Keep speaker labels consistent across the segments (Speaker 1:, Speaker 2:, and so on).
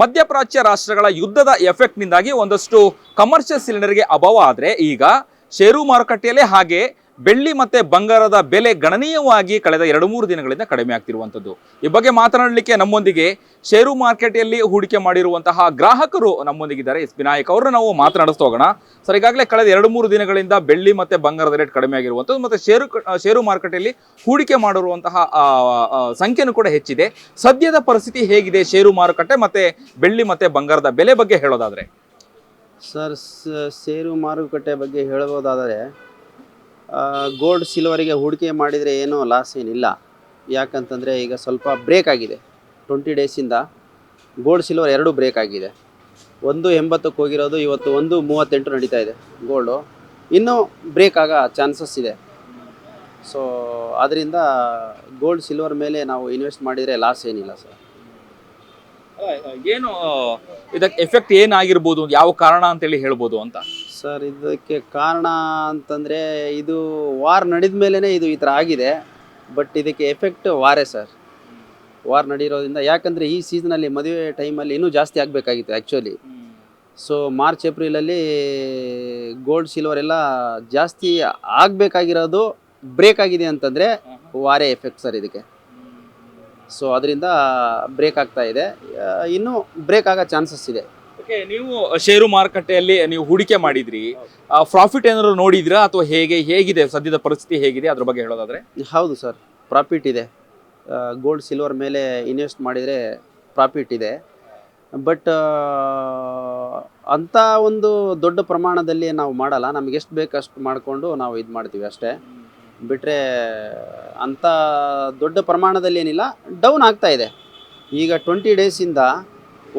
Speaker 1: ಮಧ್ಯಪ್ರಾಚ್ಯ ರಾಷ್ಟ್ರಗಳ ಯುದ್ಧದ ಎಫೆಕ್ಟ್ನಿಂದಾಗಿ ಒಂದಷ್ಟು ಕಮರ್ಷಿಯಲ್ ಸಿಲಿಂಡರ್ಗೆ ಅಭಾವ ಆದರೆ ಈಗ ಷೇರು ಮಾರುಕಟ್ಟೆಯಲ್ಲೇ ಹಾಗೆ ಬೆಳ್ಳಿ ಮತ್ತೆ ಬಂಗಾರದ ಬೆಲೆ ಗಣನೀಯವಾಗಿ ಕಳೆದ 2-3 ದಿನಗಳಿಂದ ಕಡಿಮೆ ಆಗ್ತಿರುವಂಥದ್ದು. ಈ ಬಗ್ಗೆ ಮಾತನಾಡಲಿಕ್ಕೆ ನಮ್ಮೊಂದಿಗೆ ಷೇರು ಮಾರ್ಕೆಟಲ್ಲಿ ಹೂಡಿಕೆ ಮಾಡಿರುವಂತಹ ಗ್ರಾಹಕರು ನಮ್ಮೊಂದಿಗಿದ್ದಾರೆ. ಎಸ್ ವಿನಾಯಕ್ ಅವರು ನಾವು ಮಾತನಾಡಿಸ್ತಾ ಹೋಗೋಣ. ಸರ್, ಈಗಾಗಲೇ ಕಳೆದ 2-3 ದಿನಗಳಿಂದ ಬೆಳ್ಳಿ ಮತ್ತೆ ಬಂಗಾರದ ರೇಟ್ ಕಡಿಮೆ ಆಗಿರುವಂಥದ್ದು ಮತ್ತೆ ಷೇರು ಮಾರುಕಟ್ಟೆಯಲ್ಲಿ ಹೂಡಿಕೆ ಮಾಡಿರುವಂತಹ ಸಂಖ್ಯೆನೂ ಕೂಡ ಹೆಚ್ಚಿದೆ. ಸದ್ಯದ ಪರಿಸ್ಥಿತಿ ಹೇಗಿದೆ ಷೇರು ಮಾರುಕಟ್ಟೆ ಮತ್ತೆ ಬೆಳ್ಳಿ ಮತ್ತೆ ಬಂಗಾರದ ಬೆಲೆ ಬಗ್ಗೆ ಹೇಳೋದಾದ್ರೆ?
Speaker 2: ಸರ್, ಷೇರು ಮಾರುಕಟ್ಟೆ ಬಗ್ಗೆ ಹೇಳಬಹುದಾದರೆ ಗೋಲ್ಡ್ ಸಿಲ್ವರಿಗೆ ಹೂಡಿಕೆ ಮಾಡಿದರೆ ಏನೂ ಲಾಸ್ ಏನಿಲ್ಲ. ಯಾಕಂತಂದರೆ ಈಗ ಸ್ವಲ್ಪ ಬ್ರೇಕ್ ಆಗಿದೆ. 20 ಡೇಸಿಂದ ಗೋಲ್ಡ್ ಸಿಲ್ವರ್ ಎರಡೂ ಬ್ರೇಕ್ ಆಗಿದೆ. 1.80ಕ್ಕೆ ಹೋಗಿರೋದು ಇವತ್ತು 1.38 ನಡೀತಾ ಇದೆ ಗೋಲ್ಡು. ಇನ್ನೂ ಬ್ರೇಕ್ ಆಗೋ ಚಾನ್ಸಸ್ ಇದೆ. ಸೊ ಅದರಿಂದ ಗೋಲ್ಡ್ ಸಿಲ್ವರ್ ಮೇಲೆ ನಾವು ಇನ್ವೆಸ್ಟ್ ಮಾಡಿದರೆ ಲಾಸ್ ಏನಿಲ್ಲ ಸರ್.
Speaker 1: ಏನು ಇದಕ್ಕೆ ಎಫೆಕ್ಟ್ ಏನಾಗಿರ್ಬೋದು, ಯಾವ ಕಾರಣ ಅಂತೇಳಿ ಹೇಳ್ಬೋದು ಅಂತ?
Speaker 2: ಸರ್, ಇದಕ್ಕೆ ಕಾರಣ ಅಂತಂದರೆ ಇದು ವಾರ್ ನಡೆದ ಮೇಲೇ ಇದು ಈ ಥರ ಆಗಿದೆ. ಬಟ್ ಇದಕ್ಕೆ ಎಫೆಕ್ಟ್ ವಾರೇ ಸರ್. ವಾರ್ ನಡೀರೋದ್ರಿಂದ, ಯಾಕಂದರೆ ಈ ಸೀಸನಲ್ಲಿ ಮದುವೆ ಟೈಮಲ್ಲಿ ಇನ್ನೂ ಜಾಸ್ತಿ ಆಗಬೇಕಾಗಿತ್ತು ಆ್ಯಕ್ಚುಲಿ. ಸೊ ಮಾರ್ಚ್ ಏಪ್ರಿಲಲ್ಲಿ ಗೋಲ್ಡ್ ಸಿಲ್ವರ್ ಎಲ್ಲ ಜಾಸ್ತಿ ಆಗಬೇಕಾಗಿರೋದು ಬ್ರೇಕ್ ಆಗಿದೆ ಅಂತಂದರೆ ವಾರೇ ಎಫೆಕ್ಟ್ ಸರ್ ಇದಕ್ಕೆ. ಸೊ ಅದರಿಂದ ಬ್ರೇಕ್ ಆಗ್ತಾ ಇದೆ. ಇನ್ನೂ ಬ್ರೇಕ್ ಆಗೋ ಚಾನ್ಸಸ್ ಇದೆ.
Speaker 1: ಓಕೆ, ನೀವು ಷೇರು ಮಾರುಕಟ್ಟೆಯಲ್ಲಿ ನೀವು ಹೂಡಿಕೆ ಮಾಡಿದ್ರಿ, ಪ್ರಾಫಿಟ್ ಏನಾದ್ರು ನೋಡಿದ್ರಾ ಅಥವಾ ಹೇಗಿದೆ ಸದ್ಯದ ಪರಿಸ್ಥಿತಿ ಹೇಗಿದೆ ಅದ್ರ ಬಗ್ಗೆ ಹೇಳೋದಾದ್ರೆ?
Speaker 2: ಹೌದು ಸರ್, ಪ್ರಾಫಿಟ್ ಇದೆ. ಗೋಲ್ಡ್ ಸಿಲ್ವರ್ ಮೇಲೆ ಇನ್ವೆಸ್ಟ್ ಮಾಡಿದರೆ ಪ್ರಾಫಿಟ್ ಇದೆ. ಬಟ್ ಅಂಥ ಒಂದು ದೊಡ್ಡ ಪ್ರಮಾಣದಲ್ಲಿ ನಾವು ಮಾಡಲ್ಲ. ನಮಗೆ ಎಷ್ಟು ಬೇಕು ಅಷ್ಟು ಮಾಡಿಕೊಂಡು ನಾವು ಇದು ಮಾಡ್ತೀವಿ ಅಷ್ಟೇ. ಬಿಟ್ಟರೆ ಅಂಥ ದೊಡ್ಡ ಪ್ರಮಾಣದಲ್ಲಿ ಏನಿಲ್ಲ. ಡೌನ್ ಆಗ್ತಾ ಇದೆ. ಈಗ 20 ಡೇಸಿಂದ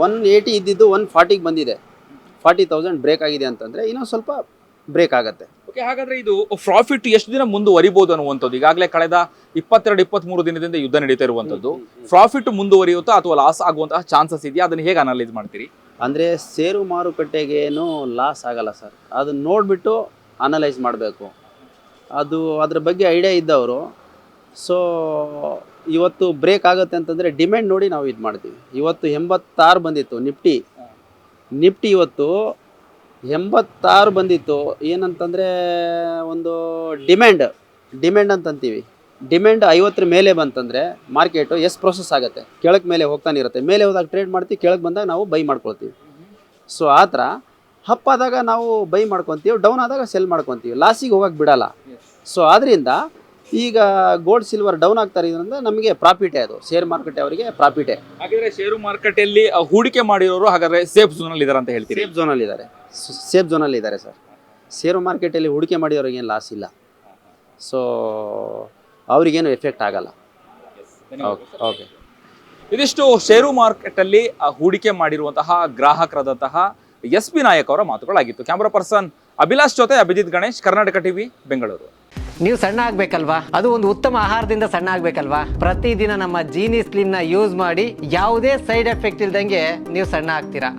Speaker 2: 180 ಇದ್ದಿದ್ದು 140ಗೆ ಬಂದಿದೆ. 40,000 ಬ್ರೇಕ್ ಆಗಿದೆ ಅಂತಂದರೆ ಇನ್ನೊಂದು ಸ್ವಲ್ಪ ಬ್ರೇಕ್ ಆಗುತ್ತೆ.
Speaker 1: ಓಕೆ, ಹಾಗಾದ್ರೆ ಇದು ಪ್ರಾಫಿಟ್ ಎಷ್ಟು ದಿನ ಮುಂದುವರಿಬಹುದು ಅನ್ನುವಂಥದ್ದು? ಈಗಾಗಲೇ ಕಳೆದ 22-23 ದಿನದಿಂದ ಯುದ್ಧ ನಡೀತಾ ಇರುವಂಥದ್ದು. ಪ್ರಾಫಿಟ್ ಮುಂದುವರಿಯುತ್ತಾ ಅಥವಾ ಲಾಸ್ ಆಗುವಂತಹ ಚಾನ್ಸಸ್ ಇದೆಯಾ? ಅದನ್ನು ಹೇಗೆ ಅನಲೈಸ್ ಮಾಡ್ತೀರಿ?
Speaker 2: ಅಂದರೆ ಷೇರು ಮಾರುಕಟ್ಟೆಗೆ ಏನು ಲಾಸ್ ಆಗಲ್ಲ ಸರ್. ಅದನ್ನ ನೋಡಿಬಿಟ್ಟು ಅನಲೈಸ್ ಮಾಡಬೇಕು. ಅದ್ರ ಬಗ್ಗೆ ಐಡಿಯಾ ಇದ್ದವರು. ಸೊ ಇವತ್ತು ಬ್ರೇಕ್ ಆಗುತ್ತೆ ಅಂತಂದರೆ ಡಿಮ್ಯಾಂಡ್ ನೋಡಿ ನಾವು ಇದು ಮಾಡ್ತೀವಿ. ಇವತ್ತು 86 ಬಂದಿತ್ತು ನಿಫ್ಟಿ ಇವತ್ತು 86 ಬಂದಿತ್ತು. ಏನಂತಂದರೆ ಒಂದು ಡಿಮ್ಯಾಂಡ್ ಅಂತಂತೀವಿ. ಡಿಮ್ಯಾಂಡ್ 50 ಮೇಲೆ ಬಂತಂದರೆ ಮಾರ್ಕೆಟು ಪ್ರೊಸೆಸ್ ಆಗುತ್ತೆ. ಕೆಳಕ್ಕೆ ಮೇಲೆ ಹೋಗ್ತಾನೆ ಇರುತ್ತೆ. ಮೇಲೆ ಹೋದಾಗ ಟ್ರೇಡ್ ಮಾಡ್ತೀವಿ, ಕೆಳಗೆ ಬಂದಾಗ ನಾವು ಬೈ ಮಾಡ್ಕೊಳ್ತೀವಿ. ಸೊ ಆ ಥರ ಅಪ್ ಆದಾಗ ನಾವು ಬೈ ಮಾಡ್ಕೊತೀವಿ, ಡೌನ್ ಆದಾಗ ಸೆಲ್ ಮಾಡ್ಕೊತೀವಿ. ಲಾಸಿಗೆ ಹೋಗಕ್ಕೆ ಬಿಡಲ್ಲ. ಸೊ ಆದ್ದರಿಂದ ಈಗ ಗೋಲ್ಡ್ ಸಿಲ್ವರ್ ಡೌನ್ ಆಗ್ತಾ ಇರೋದ್ರಿಂದ ನಮಗೆ ಪ್ರಾಫಿಟೇ. ಅದು ಶೇರ್ ಮಾರ್ಕೆಟ್ ಅವರಿಗೆ ಪ್ರಾಫಿಟೇ.
Speaker 1: ಹಾಗಾದ್ರೆ ಷೇರು ಮಾರುಕಟ್ಟೆಯಲ್ಲಿ ಹೂಡಿಕೆ ಮಾಡಿರೋರು ಹಾಗಾದ್ರೆ ಸೇಫ್ ಝೋನಲ್ಲಿ ಇದ್ದಾರೆ ಅಂತ ಹೇಳ್ತೀರಿ?
Speaker 2: ಸೇಫ್ ಝೋನಲ್ಲಿ ಇದ್ದಾರೆ ಸರ್. ಷೇರು ಮಾರ್ಕೆಟಲ್ಲಿ ಹೂಡಿಕೆ ಮಾಡಿರೋರಿಗೇನು ಲಾಸ್ ಇಲ್ಲ. ಸೊ ಅವರಿಗೇನು ಎಫೆಕ್ಟ್ ಆಗಲ್ಲ. ಓಕೆ,
Speaker 1: ಇದಿಷ್ಟು ಷೇರು ಮಾರ್ಕೆಟಲ್ಲಿ ಹೂಡಿಕೆ ಮಾಡಿರುವಂತಹ ಗ್ರಾಹಕರಾದಂತಹ ಎಸ್ ವಿನಾಯಕ್ ಅವರ ಮಾತುಗಳಾಗಿತ್ತು. ಕ್ಯಾಮ್ರಾ ಪರ್ಸನ್ ಅಭಿಲಾಷ್ ಜೊತೆ ಅಭಿಜಿತ್ ಗಣೇಶ್, ಕರ್ನಾಟಕ ಟಿವಿ, ಬೆಂಗಳೂರು.
Speaker 3: ನೀವು ಸಣ್ಣ ಆಗ್ಬೇಕಲ್ವಾ? ಅದು ಒಂದು ಉತ್ತಮ ಆಹಾರದಿಂದ ಸಣ್ಣ ಆಗ್ಬೇಕಲ್ವಾ? ಪ್ರತಿದಿನ ನಮ್ಮ ಜೀನಿ ಸ್ಲಿಮ್ ನ ಯೂಸ್ ಮಾಡಿ ಯಾವುದೇ ಸೈಡ್ ಎಫೆಕ್ಟ್ ಇಲ್ದಂಗೆ ನೀವು ಸಣ್ಣ ಆಗ್ತೀರಾ.